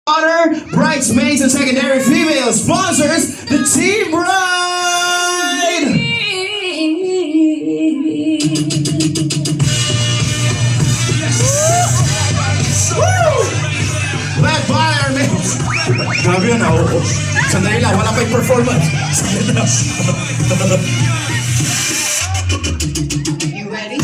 Honor, bridesmaids and secondary female sponsors, the Team Bride! Led by our mates. Grabe yun, oo. Sandali lang, wala pa yung performance. You ready?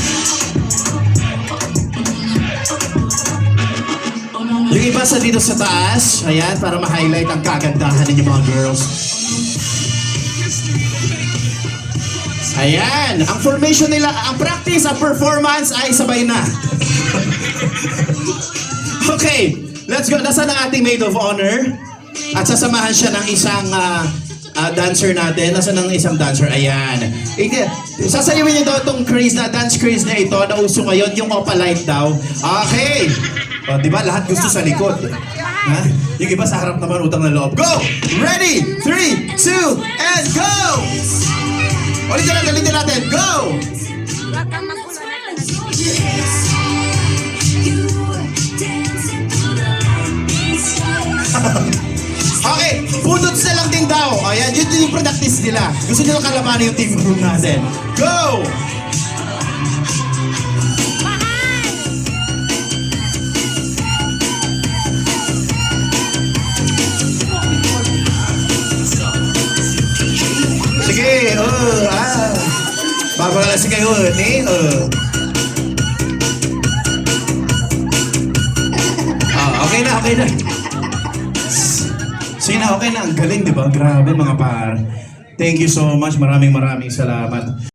Yung iba sa dito sa taas, ayan, para ma-highlight ang kagandahan ninyo mga girls. Ayan, ang formation nila, ang practice, ang performance ay sabay na. Okay, let's go. Nasaan ang ating maid of honor? At sasamahan siya ng isang dancer natin. Nasaan ang isang dancer? Ayan. Sasayawin niyo daw itong craze na, dance craze na ito, na uso ngayon, yung opalite daw. Okay. O, di ba? Lahat gusto sa likod. Ha? Yung iba sa harap naman, utang na loob. Go! Ready? 3, 2, and go! Ulitin natin. Go! Okay, pudots na lang din daw. Ayan, yun yung practice nila. Gusto nyo kalabanin yung team room natin. Go! Sige, bago na lang si kayo, okay na. Sige na, okay na. Ang galing, di ba? Grabe mga par. Thank you so much. Maraming salamat.